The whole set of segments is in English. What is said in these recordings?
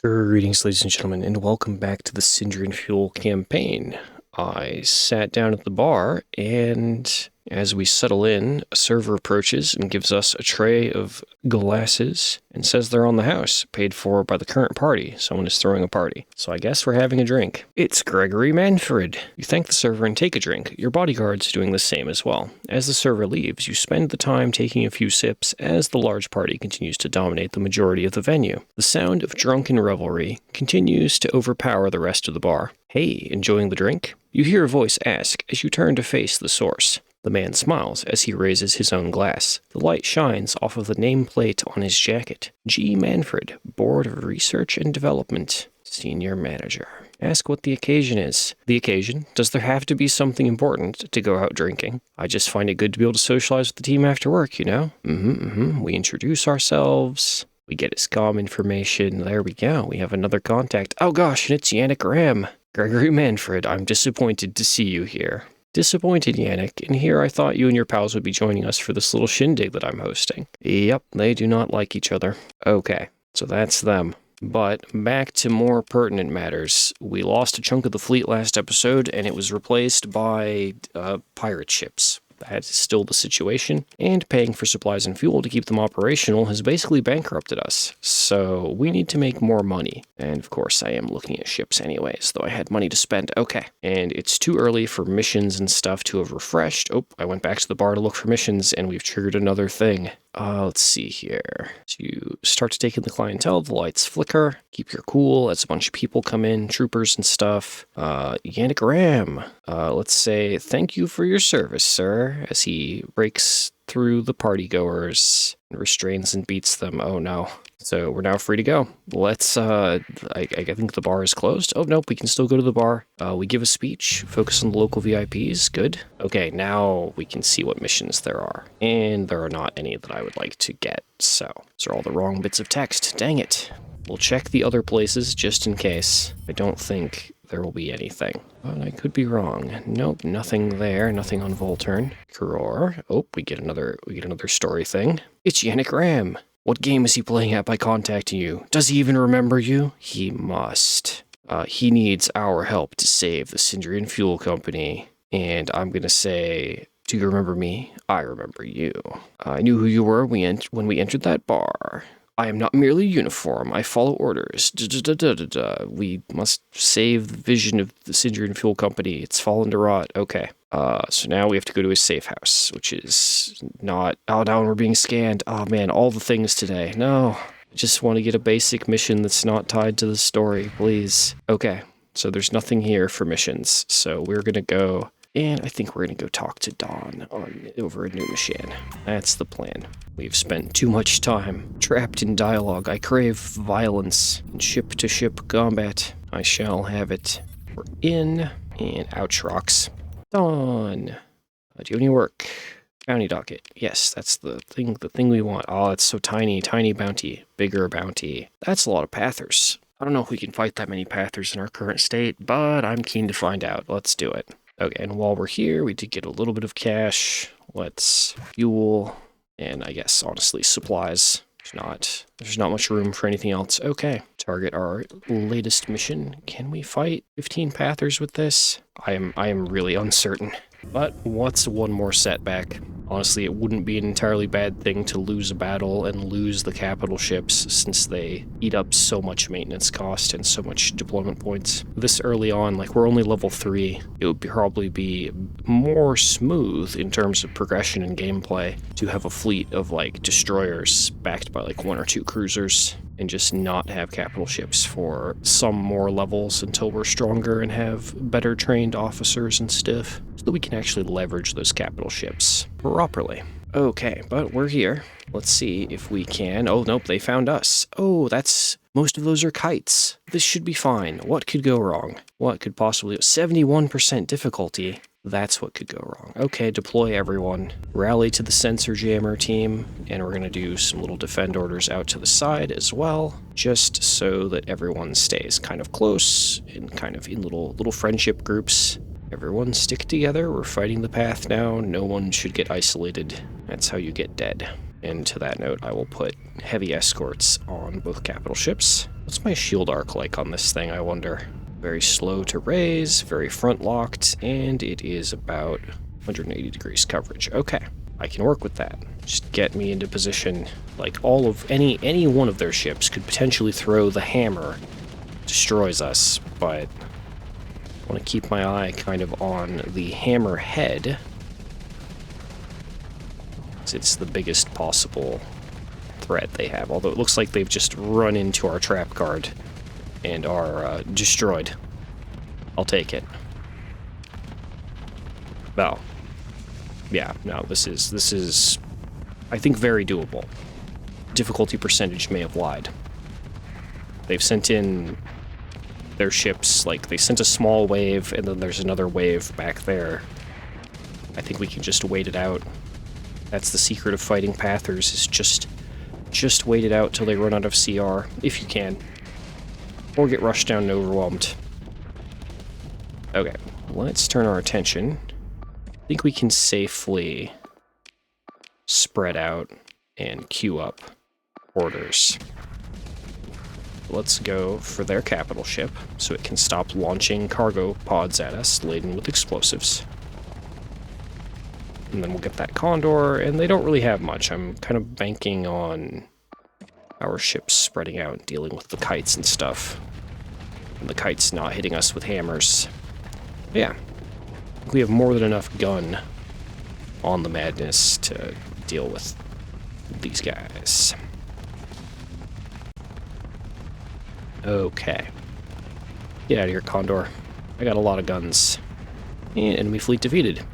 Greetings, ladies and gentlemen, and welcome back to the Syndrian Fuel campaign. I sat down at the bar, and as we settle in, a server approaches and gives us a tray of glasses and says they're on the house, paid for by the current party. Someone is throwing a party. So I guess we're having a drink. It's Gregory Manfred. You thank the server and take a drink. Your bodyguard's doing the same as well. As the server leaves, you spend the time taking a few sips as the large party continues to dominate the majority of the venue. The sound of drunken revelry continues to overpower the rest of the bar. Hey, enjoying the drink? You hear a voice ask as you turn to face the source. The man smiles as he raises his own glass. The light shines off of the nameplate on his jacket. G. Manfred, Board of Research and Development, Senior Manager. Ask what the occasion is. The occasion? Does there have to be something important to go out drinking? I just find it good to be able to socialize with the team after work, you know? We introduce ourselves. We get his comm information. There we go. We have another contact. Oh gosh, and it's Yannick Ram. Gregory Manfred, I'm disappointed to see you here. Disappointed, Yannick, and here I thought you and your pals would be joining us for this little shindig that I'm hosting. Yep, they do not like each other. Okay, so that's them. But back to more pertinent matters. We lost a chunk of the fleet last episode, and it was replaced by pirate ships. That is still the situation, and paying for supplies and fuel to keep them operational has basically bankrupted us. So we need to make more money. And of course, I am looking at ships anyways, though I had money to spend. Okay. And it's too early for missions and stuff to have refreshed. Oh, I went back to the bar to look for missions, and we've triggered another thing. Let's see here. So you start to take in the clientele, the lights flicker, keep your cool as a bunch of people come in, troopers and stuff. Yannick Ram, let's say thank you for your service, sir, as he breaks through the partygoers and restrains and beats them. Oh no. So we're now free to go. Let's, I think the bar is closed. Oh, nope, we can still go to the bar. We give a speech, focus on the local VIPs. Good. Okay, now we can see what missions there are. And there are not any that I would like to get. So those are all the wrong bits of text. Dang it. We'll check the other places just in case. I don't think there will be anything. But I could be wrong. Nope, nothing there. Nothing on Volturn. Kuror. Oh, we get another story thing. It's Yannick Ram. What game is he playing at by contacting you? Does he even remember you? He must. He needs our help to save the Syndrian Fuel Company. And I'm gonna say, do you remember me? I remember you. I knew who you were when we entered that bar. I am not merely uniform. I follow orders. We must save the vision of the Syndrian Fuel Company. It's fallen to rot. Okay. So now we have to go to his safe house, which is not... Oh, now we're being scanned. Oh, man, all the things today. No. I just want to get a basic mission that's not tied to the story, please. Okay. So there's nothing here for missions. So we're going to go... And I think we're going to go talk to Dawn over a new machine. That's the plan. We've spent too much time trapped in dialogue. I crave violence and ship-to-ship combat. I shall have it. We're in, and ouch rocks. Dawn. Do you have any work? Bounty docket. Yes, that's the thing we want. Oh, it's so tiny. Tiny bounty. Bigger bounty. That's a lot of pathers. I don't know if we can fight that many pathers in our current state, but I'm keen to find out. Let's do it. Okay, and while we're here, we did get a little bit of cash. Let's fuel, and I guess, honestly, supplies. There's not much room for anything else. Okay, target our latest mission. Can we fight 15 pathers with this? I am really uncertain. But what's one more setback? Honestly, it wouldn't be an entirely bad thing to lose a battle and lose the capital ships, since they eat up so much maintenance cost and so much deployment points. This early on, like, we're only level 3, it would probably be more smooth in terms of progression and gameplay to have a fleet of, like, destroyers backed by, like, 1 or 2 cruisers, and just not have capital ships for some more levels until we're stronger and have better trained officers and stuff, so that we can actually leverage those capital ships properly. Okay, but we're here. Let's see if we can... Oh, nope, they found us. Oh, that's... Most of those are kites. This should be fine. What could go wrong? What could possibly... 71% difficulty. That's what could go wrong. Okay, deploy everyone. Rally to the sensor jammer team, and we're going to do some little defend orders out to the side as well, just so that everyone stays kind of close and kind of in little friendship groups. Everyone stick together. We're fighting the path now. No one should get isolated. That's how you get dead. And to that note, I will put heavy escorts on both capital ships. What's my shield arc like on this thing, I wonder? Very slow to raise, very front locked, and it is about 180 degrees coverage. Okay, I can work with that. Just get me into position. Like any one of their ships could potentially throw the hammer, destroys us, but I want to keep my eye kind of on the hammer head. It's the biggest possible threat they have, although it looks like they've just run into our trap guard and are destroyed. I'll take it. Oh. Yeah, no, this is, I think, very doable. Difficulty percentage may have lied. They've sent in their ships, like, they sent a small wave, and then there's another wave back there. I think we can just wait it out. That's the secret of fighting Pathers, is just wait it out till they run out of CR, if you can. Or get rushed down and overwhelmed. Okay, let's turn our attention. I think we can safely spread out and queue up orders. Let's go for their capital ship, so it can stop launching cargo pods at us laden with explosives. And then we'll get that Condor, and they don't really have much. I'm kind of banking on our ships spreading out and dealing with the kites and stuff. And the kites not hitting us with hammers. But yeah, we have more than enough gun on the Madness to deal with these guys. Okay. Get out of here, Condor. I got a lot of guns. And enemy fleet defeated.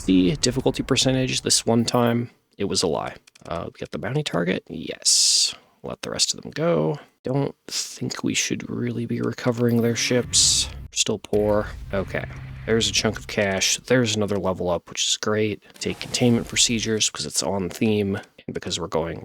The difficulty percentage this one time, it was a lie. We got the bounty target? Yes. Let the rest of them go. Don't think we should really be recovering their ships. We're still poor. Okay. There's a chunk of cash. There's another level up, which is great. Take containment procedures because it's on theme. And because we're going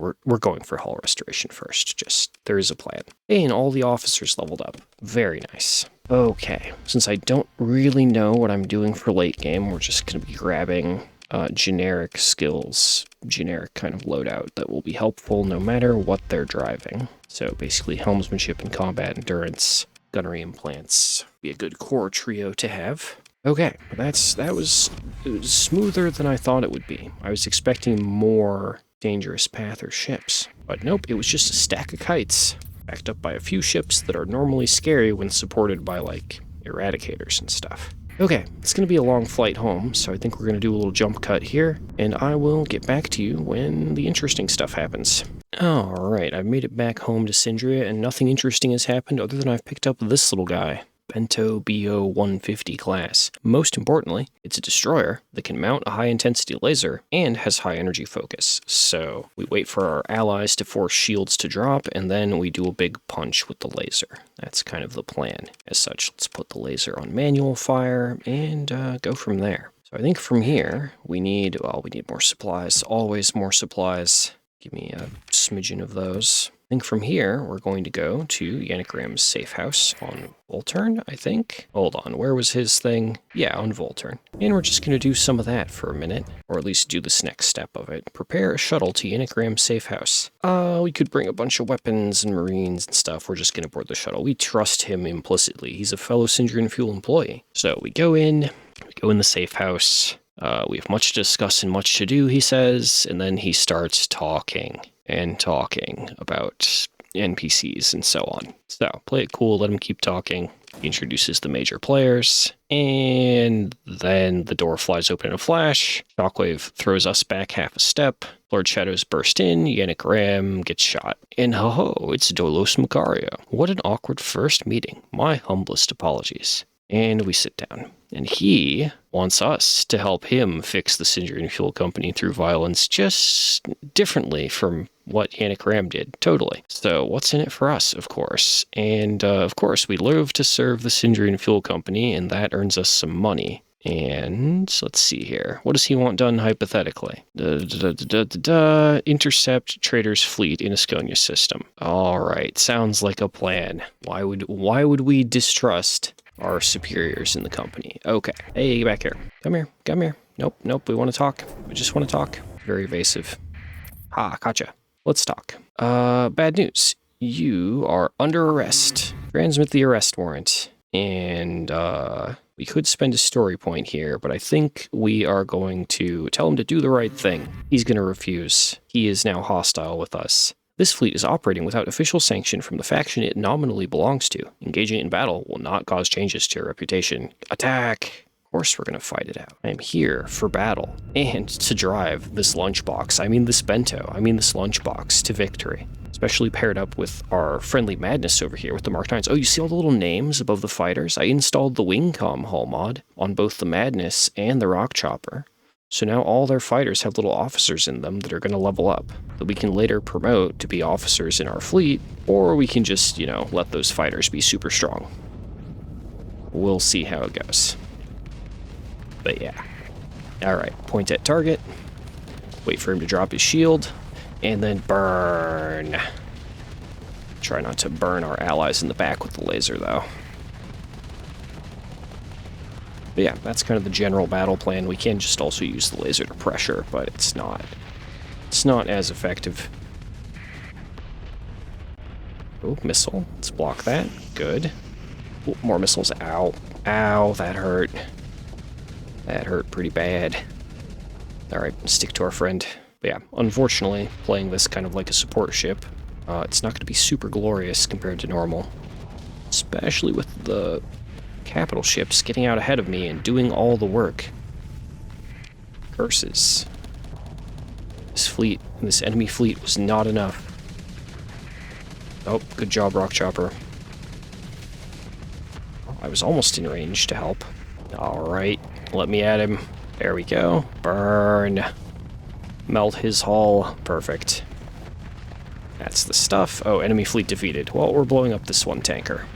for hull restoration first. Just, there is a plan. And all the officers leveled up. Very nice. Okay, since I don't really know what I'm doing for late game, we're just going to be grabbing generic skills, generic kind of loadout that will be helpful no matter what they're driving. So basically helmsmanship and combat endurance, gunnery implants, be a good core trio to have. Okay, that was smoother than I thought it would be. I was expecting more dangerous Pather ships, but nope, it was just a stack of kites. Backed up by a few ships that are normally scary when supported by, like, eradicators and stuff. Okay, it's going to be a long flight home, so I think we're going to do a little jump cut here, and I will get back to you when the interesting stuff happens. Alright, I've made it back home to Syndria, and nothing interesting has happened other than I've picked up this little guy. Bento BO-150 class. Most importantly, it's a destroyer that can mount a high-intensity laser and has high energy focus. So we wait for our allies to force shields to drop, and then we do a big punch with the laser. That's kind of the plan. As such, let's put the laser on manual fire and go from there. So I think from here, we need more supplies. Always more supplies. Give me a smidgen of those. I think from here, we're going to go to Yannick's safe house on Volturn, I think. Hold on, where was his thing? Yeah, on Volturn. And we're just going to do some of that for a minute, or at least do this next step of it. Prepare a shuttle to Yannick's safe house. We could bring a bunch of weapons and marines and stuff. We're just going to board the shuttle. We trust him implicitly. He's a fellow Syndrian Fuel employee. So we go in the safe house. We have much to discuss and much to do, he says, and then he starts talking about NPCs and so on. So, play it cool, let him keep talking. He introduces the major players, and then the door flies open in a flash. Shockwave throws us back half a step. Lord Shadows burst in, Yannick Ram gets shot. And ho-ho, it's Dolos Macario. What an awkward first meeting. My humblest apologies. And we sit down. And he wants us to help him fix the Syndrian Fuel Company through violence just differently from what Yannick Ram did. Totally. So what's in it for us, of course? And of course, we live to serve the Syndrian Fuel Company, and that earns us some money. And let's see here. What does he want done hypothetically? Intercept Trader's fleet in Asconia system. All right. Sounds like a plan. Why would we distrust our superiors in the company? Okay. Hey, get back here. Come here. Nope, we want to talk. We just want to talk. Very evasive. Gotcha. Let's talk. Bad news. you are under arrest. Transmit the arrest warrant. And, we could spend a story point here, but I think we are going to tell him to do the right thing. He's going to refuse. He is now hostile with us. This fleet is operating without official sanction from the faction it nominally belongs to. Engaging it in battle will not cause changes to your reputation. Attack! Of course we're going to fight it out. I am here for battle and to drive this lunchbox, this Bento, this lunchbox to victory. Especially paired up with our friendly madness over here with the Mark 9s. Oh, you see all the little names above the fighters? I installed the Wingcom hull mod on both the Madness and the Rock Chopper. So now all their fighters have little officers in them that are going to level up, that we can later promote to be officers in our fleet, or we can just, let those fighters be super strong. We'll see how it goes. But yeah. Alright, point at target. Wait for him to drop his shield. And then burn. Try not to burn our allies in the back with the laser, though. But yeah, that's kind of the general battle plan. We can just also use the laser to pressure, but it's not as effective. Oh, missile. Let's block that. Good. Oh, more missiles. Ow. Ow, that hurt. That hurt pretty bad. Alright, stick to our friend. But yeah, unfortunately, playing this kind of like a support ship, it's not going to be super glorious compared to normal. Especially with the capital ships getting out ahead of me and doing all the work. Curses. This enemy fleet was not enough. Oh, good job, Rock Chopper. I was almost in range to help. Alright, let me at him. There we go. Burn. Melt his hull. Perfect. That's the stuff. Oh, enemy fleet defeated. Well, we're blowing up this one tanker.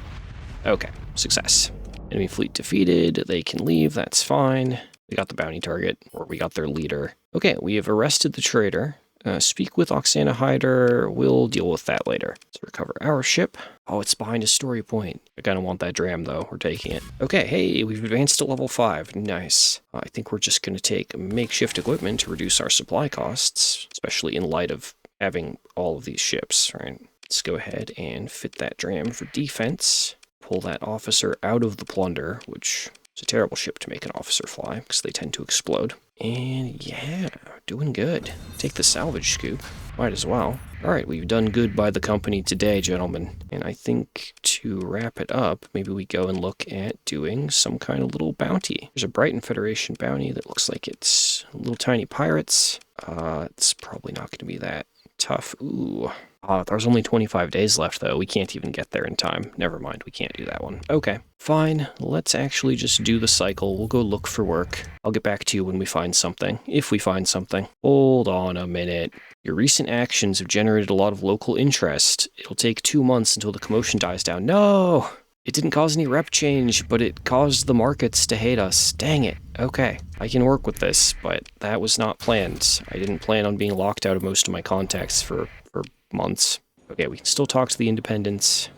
Okay, success. Enemy fleet defeated. They can leave. That's fine. We got the bounty target, or we got their leader. Okay, we have arrested the traitor. Speak with Oksana Hyder. We'll deal with that later. Let's recover our ship. Oh, it's behind a story point. I kind of want that dram, though. We're taking it. Okay, hey, we've advanced to level 5. Nice. I think we're just going to take makeshift equipment to reduce our supply costs, especially in light of having all of these ships, right? Let's go ahead and fit that dram for defense. Pull that officer out of the plunder, which is a terrible ship to make an officer fly, because they tend to explode. And yeah, doing good. Take the salvage scoop. Might as well. Alright, we've done good by the company today, gentlemen. And I think to wrap it up, maybe we go and look at doing some kind of little bounty. There's a Brighton Federation bounty that looks like it's little tiny pirates. It's probably not going to be that tough. Ooh. There's only 25 days left, though. We can't even get there in time. Never mind, we can't do that one. Okay, fine. Let's actually just do the cycle. We'll go look for work. I'll get back to you when we find something. If we find something. Hold on a minute. Your recent actions have generated a lot of local interest. It'll take 2 months until the commotion dies down. No! It didn't cause any rep change, but it caused the markets to hate us. Dang it. Okay, I can work with this, but that was not planned. I didn't plan on being locked out of most of my contacts for months. Okay, we can still talk to the independents.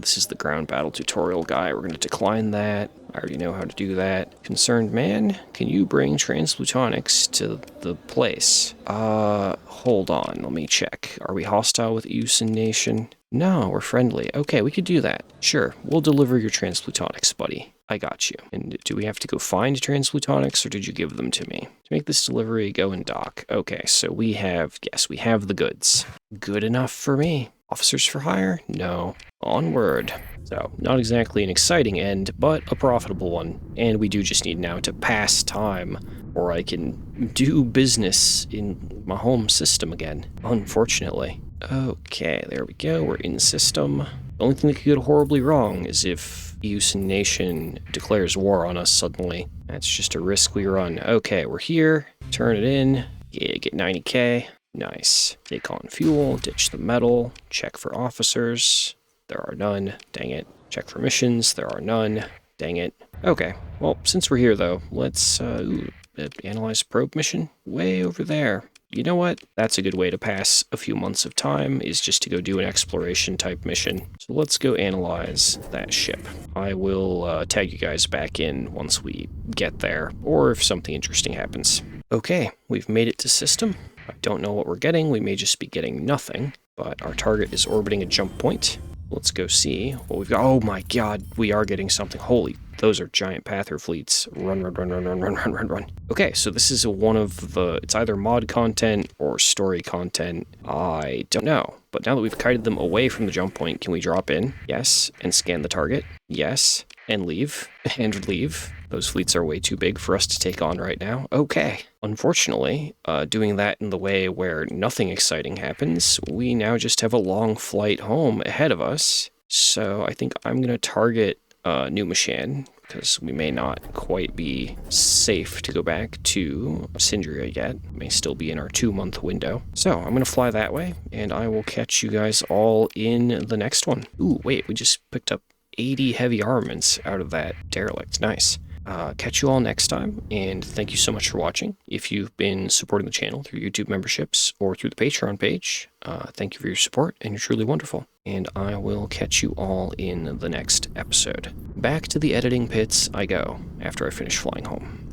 This is the ground battle tutorial guy. We're going to decline that. I already know how to do that. Concerned man, can you bring transplutonics to the place? Hold on, let me check. Are we hostile with Eusan Nation? No, we're friendly. Okay, we could do that. Sure, we'll deliver your transplutonics, buddy. I got you. And do we have to go find transplutonics, or did you give them to me? To make this delivery, go and dock. Okay, so we have the goods. Good enough for me. Officers for hire? No. Onward. So, not exactly an exciting end, but a profitable one. And we do just need now to pass time, or I can do business in my home system again, unfortunately. Okay, there we go. We're in system. The only thing that could go horribly wrong is if Eusan Nation declares war on us suddenly. That's just a risk we run. Okay, we're here. Turn it in. Yeah, get 90k. Nice. Take on fuel, ditch the metal, check for officers. There are none. Dang it. Check for missions. There are none. Dang it. Okay, well, since we're here, though, let's analyze probe mission. Way over there. You know what? That's a good way to pass a few months of time, is just to go do an exploration type mission. So let's go analyze that ship. I will tag you guys back in once we get there, or if something interesting happens. Okay, we've made it to system. I don't know what we're getting. We may just be getting nothing. but our target is orbiting a jump point. Let's go see what we've got. Oh my god, we are getting something. Holy, those are giant Pather fleets. Run, run, run, run, run, run, run, run, run. Okay, so this is one of the, it's either mod content or story content. I don't know. But now that we've kited them away from the jump point, can we drop in? Yes. And scan the target? Yes. And leave. And leave. Those fleets are way too big for us to take on right now. Okay. Unfortunately, doing that in the way where nothing exciting happens, we now just have a long flight home ahead of us. So I think I'm going to target New Mishan, because we may not quite be safe to go back to Syndria yet. May still be in our 2-month window. So I'm going to fly that way, and I will catch you guys all in the next one. Ooh, wait, we just picked up 80 heavy armaments out of that derelict. Nice. Catch you all next time, and thank you so much for watching. If you've been supporting the channel through YouTube memberships or through the Patreon page, thank you for your support, and you're truly wonderful. And I will catch you all in the next episode. Back to the editing pits I go after I finish flying home.